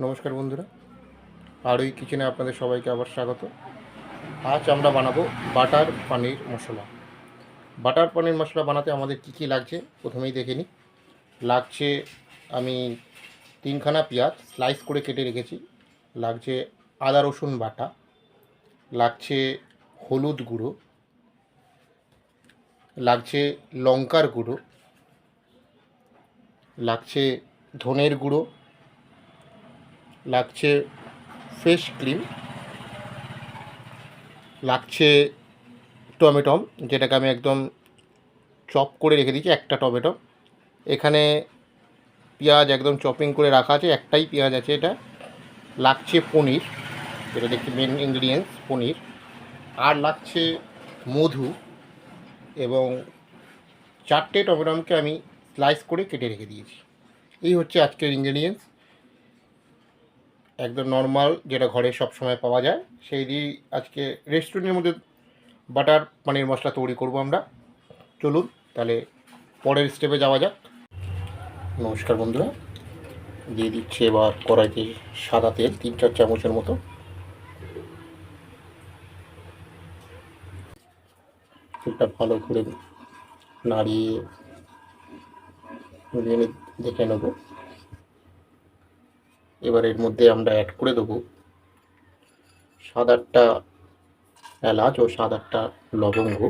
নমস্কার বন্ধুরা, আরই কিচেনে আপনাদের সবাইকে আবার স্বাগত। আজ আমরা বানাবো বাটার পনির মশলা। বাটার পনির মশলা বানাতে আমাদের কি কি লাগছে প্রথমেই দেখে নিই। লাগছে আমি 3খানা পেঁয়াজ স্লাইস করে কেটে রেখেছি, লাগছে আদা রসুন বাটা, লাগছে হলুদ গুঁড়ো, লাগছে লঙ্কার গুঁড়ো, লাগছে ধনের গুঁড়ো, লাগছে ফ্রেশ ক্রিম, লাগছে টমেটো, যেটাকে আমি একদম চপ করে রেখে দিয়েছি একটা টমেটো। এখানে পেঁয়াজ একদম চপিং করে রাখা আছে, একটাই পেঁয়াজ আছে এটা। লাগছে পনির, যেটা দেখছি মেন ইনগ্রিডিয়েন্টস পনির। আর লাগছে মধু এবং 4টে টমেটোকে আমি স্লাইস করে কেটে রেখে দিয়েছি। এই হচ্ছে আজকের ইনগ্রিডিয়েন্টস, একদম নর্মাল যেটা ঘরে সব সময় পাওয়া যায় সেই দিয়েই আজকে রেস্টুরেন্টের মধ্যে বাটার পনির মশলা তৈরি করব আমরা। চলুন তাহলে পরের স্টেপে যাওয়া যাক। নমস্কার বন্ধুরা, দিয়ে দিচ্ছি এবার কড়াইতে সাদা তেল 3-4 চামচের মতো। তেলটা ভালো করে নাড়িয়ে দেখে নেব। এবার এর মধ্যে আমরা অ্যাড করে দেবো 7-8টা এলাচ ও 7-8টা লবঙ্গ।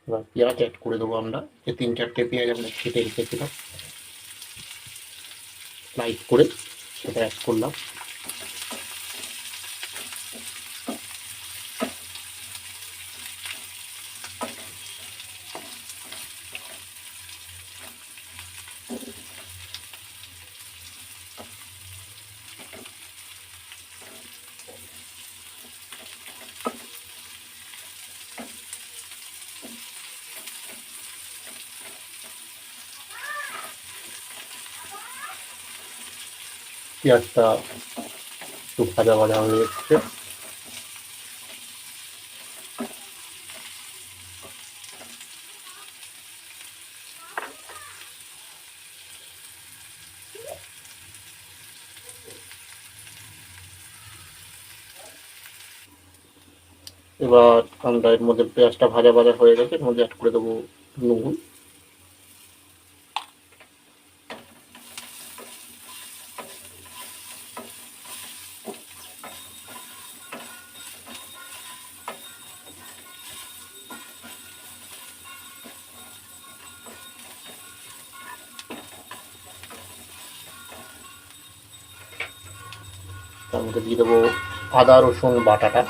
এবার পেঁয়াজ অ্যাড করে দেবো আমরা, যে 3-4টে পেঁয়াজ আমরা কেটে রেখেছিলাম স্লাইস করে, সেটা অ্যাড করলাম। পেঁয়াজটা একটু ভাজা ভাজা হয়ে এসছে। এবার আমরা এর মধ্যে পেঁয়াজটা ভাজা ভাজা হয়ে গেছে, এর মধ্যে অ্যাড করে দেবো নুন, তার মধ্যে দিয়ে দেবো আদা রসুন বাটাটা,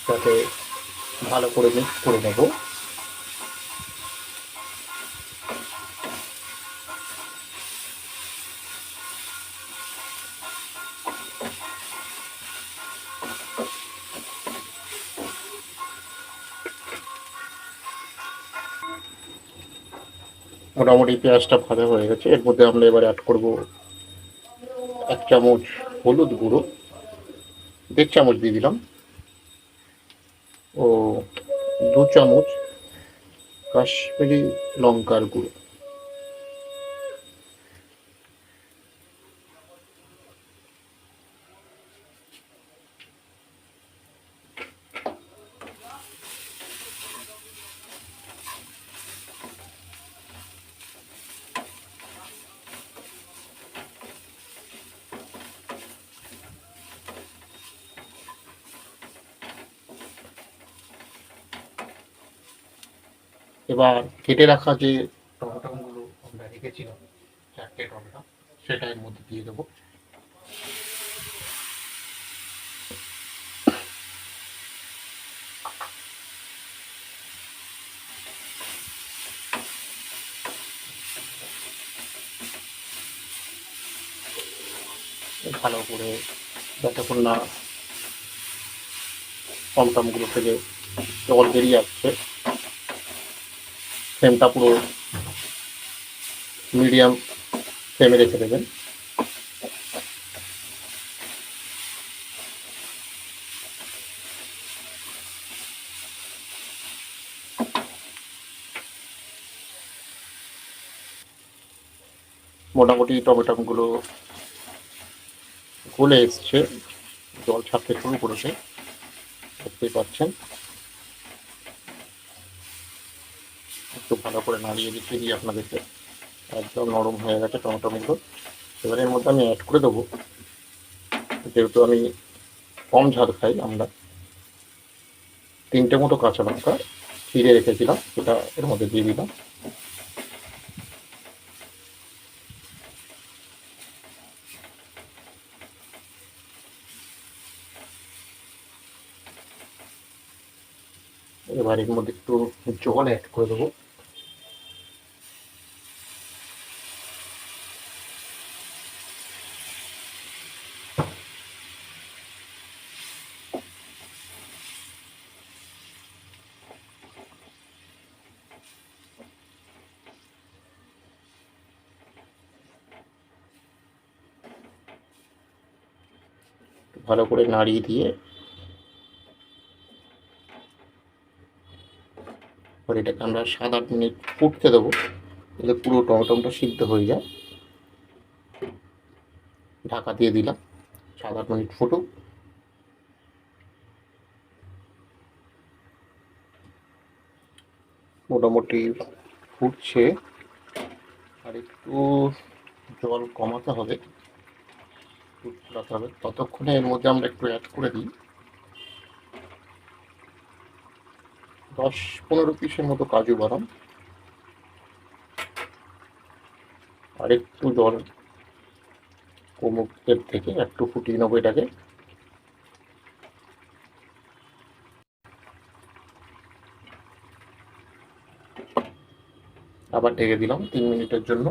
যাতে ভালো করে মিক্স করে নেব। মোটামুটি পেঁয়াজটা ভাজা হয়ে গেছে, এর মধ্যে আমরা এবার অ্যাড করব 1 চামচ হলুদ গুঁড়ো, 1.5 চামচ দিয়ে দিলাম, ও 2 চামচ কাশ্মীরি লঙ্কার গুঁড়ো। এবার কেটে রাখা যে টমেটোগুলো আমরা রেখেছিলাম, 4টে টমেটো, সেটা এর মধ্যে দিয়ে দেবো। ভালো করে যতক্ষণ না টমটমগুলো থেকে জল বেরিয়ে আসছে, ফ্লেমটা পুরো মিডিয়াম ফ্লেমে রেখে দেবেন। মোটামুটি টমেটোগুলো গলে এসছে, জল ছাড়তে শুরু করেছে, দেখতেই পাচ্ছেন। একটু ভালো করে নাড়িয়ে দেখিয়ে দিই আপনাদেরকে, একদম নরম হয়ে গেছে টমেটোগুলো। এবারে এর মধ্যে আমি অ্যাড করে দেবো, যেহেতু আমি কম ঝাল খাই, আমরা 3টে মতো কাঁচা লঙ্কা চিড়ে রেখেছিলাম, সেটা এর মধ্যে দিয়ে দিলাম। এবার এর মধ্যে একটু জল অ্যাড করে দেবো। ভালো করে নাড়িয়ে দিয়ে এবার এটাকে আমরা 7-8 মিনিট ফুটতে দেবো, যাতে পুরো টমেটোটা সিদ্ধ হয়ে যায়। ঢাকা দিয়ে দিলাম, 7-8 মিনিট ফুটুক। মোটামুটি ফুটছে, আর একটু জল কমাতে হবে, ফুটাতে হবে। ততক্ষণে এর মধ্যে আমরা একটু অ্যাড করে দিই 10-15 পিসের মতো কাজু বাদাম, আর একটু জল কমুক, এর থেকে একটু ফুটিয়ে নেবো এটাকে। আবার ঢেকে দিলাম 3 মিনিটের জন্য।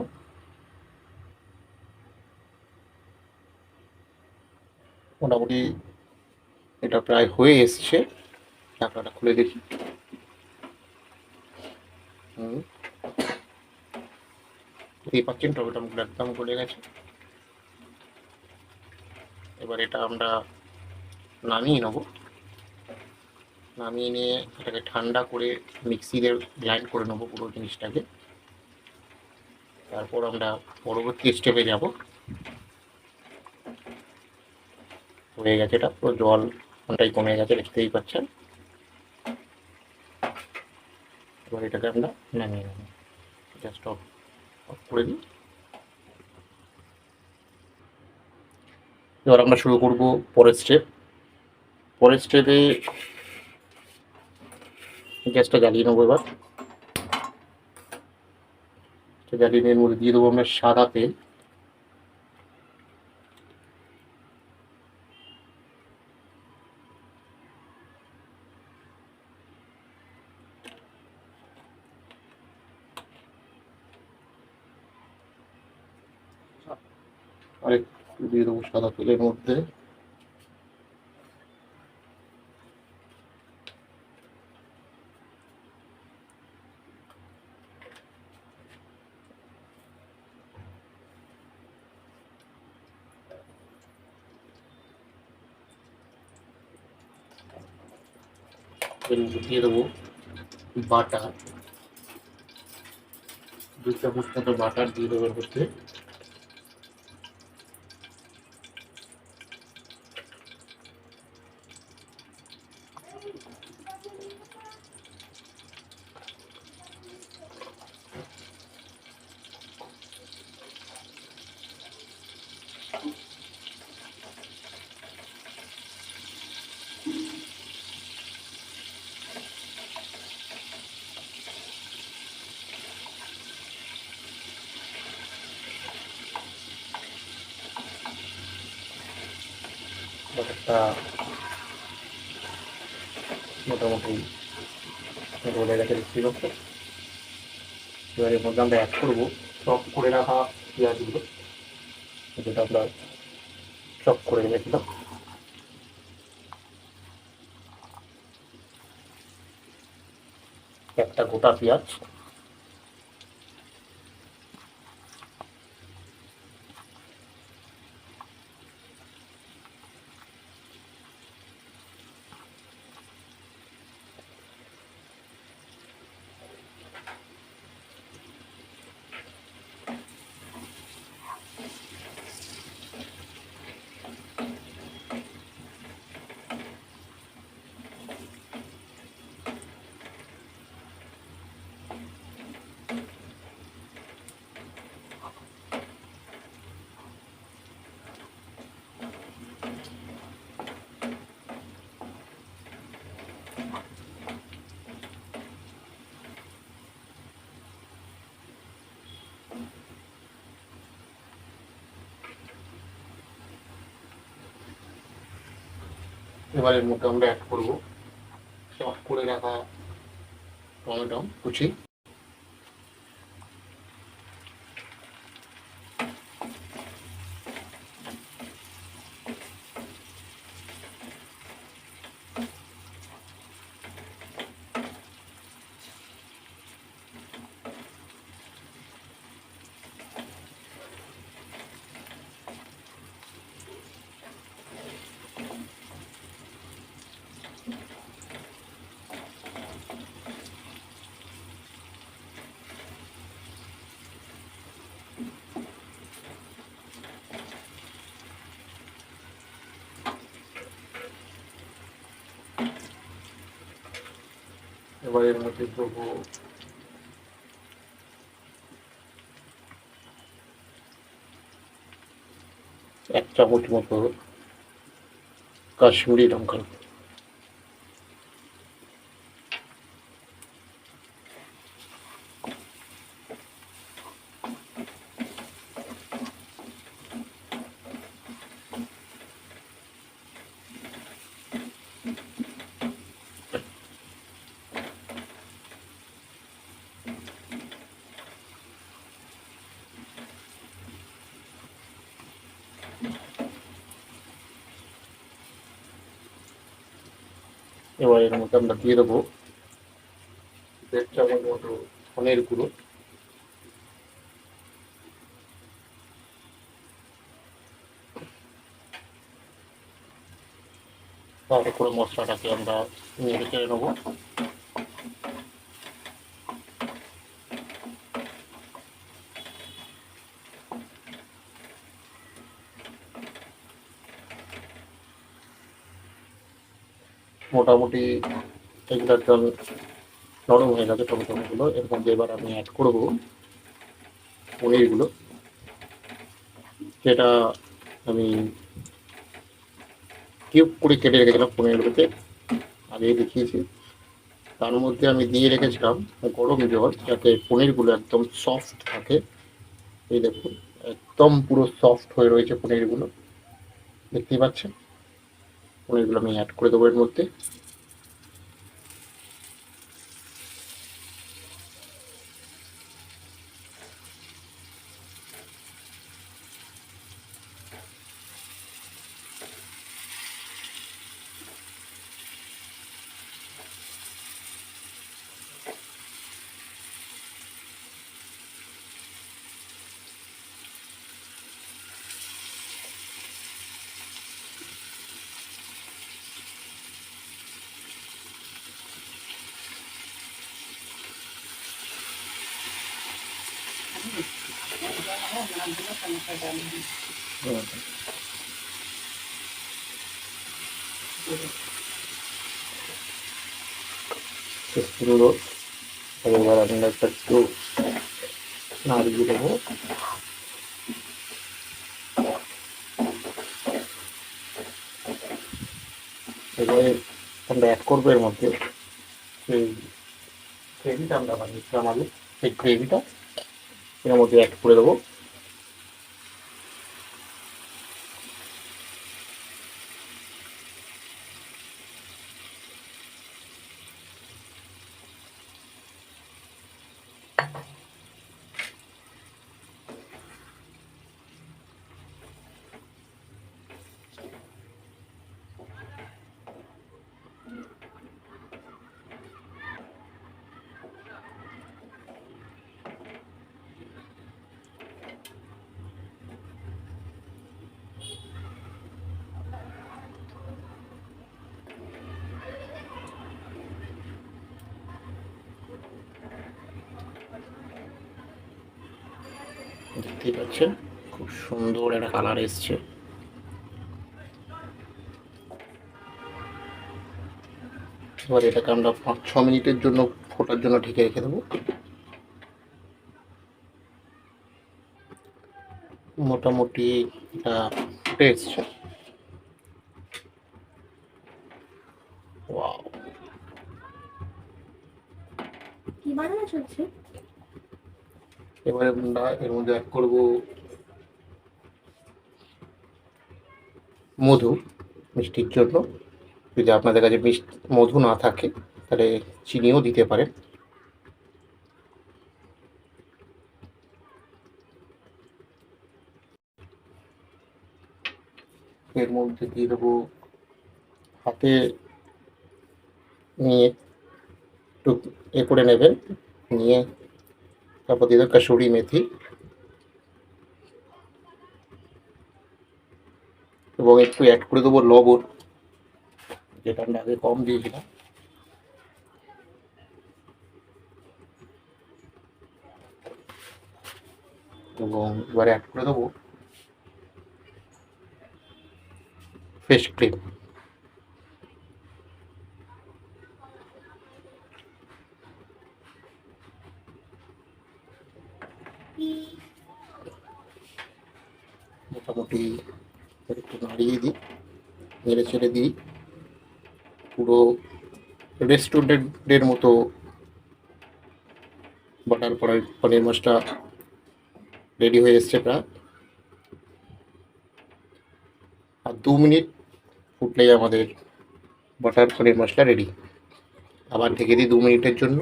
মোটামুটি এটা প্রায় হয়ে এসছে, ঢাকনাটা খুলে দেখি। দেখতেই পাচ্ছেন টমেটোগুলো একদম গলে গেছে। এবার এটা আমরা নামিয়ে নেব, নামিয়ে নিয়ে এটাকে ঠান্ডা করে মিক্সিতে গ্রাইন্ড করে নেবো পুরো জিনিসটাকে। তারপর আমরা পরবর্তী স্টেপে যাব। হয়ে গেছে, এটা পুরো জল অনেকটাই কমে গেছে, দেখতেই পাচ্ছেন। এবার এটাকে আমরা নামিয়ে নেব, জাস্ট অফ করে দিই। এবার আমরা শুরু করব পরের স্টেপ। পরের স্টেপে গ্যাসটা জ্বালিয়ে নেবো। এবার জ্বালিয়ে নিয়ে এর মধ্যে দিয়ে দেবো আমরা সাদা তেল। আর একটু দিয়ে দেবো সাদা তেলের মধ্যে। এর মধ্যে দিয়ে দেবো বাটার, 2 চামচ মতো বাটার দিয়ে দেবো এর মধ্যে। বাটারটা মোটামুটি গলে গেছে, দেখতে পাচ্ছেন। এবার এর মধ্যে আমরা অ্যাড করবো চপ করে রাখা পেঁয়াজগুলো, যেটা আমরা চপ করে রেখেছিলাম। একটা গোটা পেঁয়াজ, এবার এর মধ্যে আমরা অ্যাড করবো চপ করে রাখা টমেটো কুচি, এবার এর মধ্যে দেবো এক চামচ মতো কাশ্মীরি লঙ্কার গুঁড়ো। এবার এর মধ্যে আমরা দিয়ে দেবো 1.5 চামচ মতো ধনের গুঁড়ো, তারপরে করে মশলাটাকে আমরা নেড়ে চেড়ে নেবো। মোটামুটি এগুলো একদম নরম হয়ে গেছে টমেটোগুলো। এর মধ্যে এবার আমি অ্যাড করবো পনিরগুলো, যেটা আমি কিউব করে কেটে রেখেছিলাম পনিরগুলোকে, আগেই দেখিয়েছি। তার মধ্যে আমি দিয়ে রেখেছিলাম গরম জল, যাতে পনিরগুলো একদম সফট থাকে। এই দেখুন, একদম পুরো সফট হয়ে রয়েছে পনিরগুলো, দেখতেই পাচ্ছেন। পনিরগুলো আমি অ্যাড করে দেবো এর মধ্যে। সুন্দর। এবার আমি একটা একটু নাড়িয়ে দেবো। এবারে আমরা অ্যাড করবো এর মধ্যে সেই গ্রেভিটা আমরা বানিয়েছিলাম আগে, সেই গ্রেভিটা এর মধ্যে অ্যাড করে দেবো। দেখতেই পাচ্ছেন খুব সুন্দর একটা কালার এসছে। এবার এটাকে আমরা 5-6 মিনিটের জন্য ফোটার জন্য ঢেকে রেখে দেবো। মোটামুটি এটা ফুটে এসছে। ওয়াও, কি বানানো চলছে? এবারে আমরা এর মধ্যে অ্যাড করবো মধু মিষ্টির জন্য। যদি আপনাদের কাছে মধু না থাকে তাহলে চিনিও দিতে পারেন। এর মধ্যে দিয়ে দেবো হাতে নিয়ে একটু করে নেবেন, নিয়ে তারপর দিয়ে দেবো কাসুরি মেথি এবং একটু অ্যাড করে দেবো লবণ, যেটা আমরা আগে কম দিয়েছিলাম। এবং এবারে অ্যাড করে দেবো ফ্রেশ ক্রিম। মোটামুটি একটু নাড়িয়ে দিই, নেড়ে ছেড়ে দিই। পুরো রেস্টুরেন্টের মতো বাটার পনির মাছটা রেডি হয়ে এসছে প্রায়। আর 2 মিনিট ফুটলেই আমাদের বাটার পনির মশলা রেডি। আবার ঢেকে দিই 2 মিনিটের জন্য।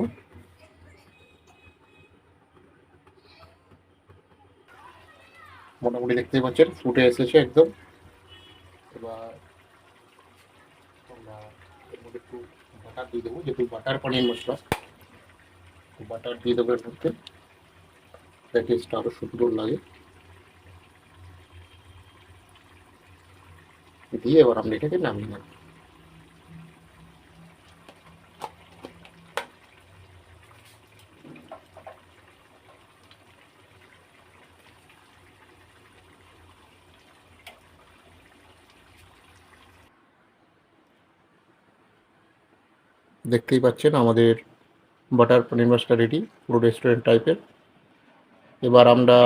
মোটামুটি দেখতেই পাচ্ছেন ফুটে এসেছে একদম। এবার আমরা এর মধ্যে একটু বাটার দিয়ে দেবো, যেহেতু বাটার পনির মশলা, বাটার দিয়ে দেবো এর মধ্যে, টেস্টটা আরও সুন্দর লাগে। দিয়ে এবার আমরা এটাকে নামিয়ে নেব। দেখতেই পাচ্ছেন আমাদের বাটার পনির মশলা রেডি, পুরো রেস্টুরেন্ট টাইপের। এবার আমরা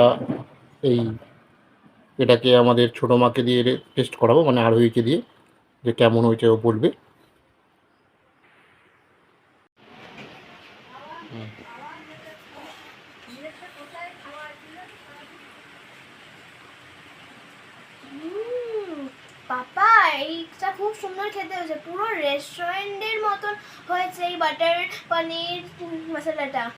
এই এটাকে আমাদের ছোটো মাকে দিয়ে টেস্ট করাবো, মানে আরোহীকে দিয়ে, যে কেমন হয়েছে ও বলবে। পাপা, এইটা খুব সুন্দর খেতে হয়েছে, পুরো রেস্টুরেন্টের মতন হয়েছে এই বাটার পনির মশলাটা।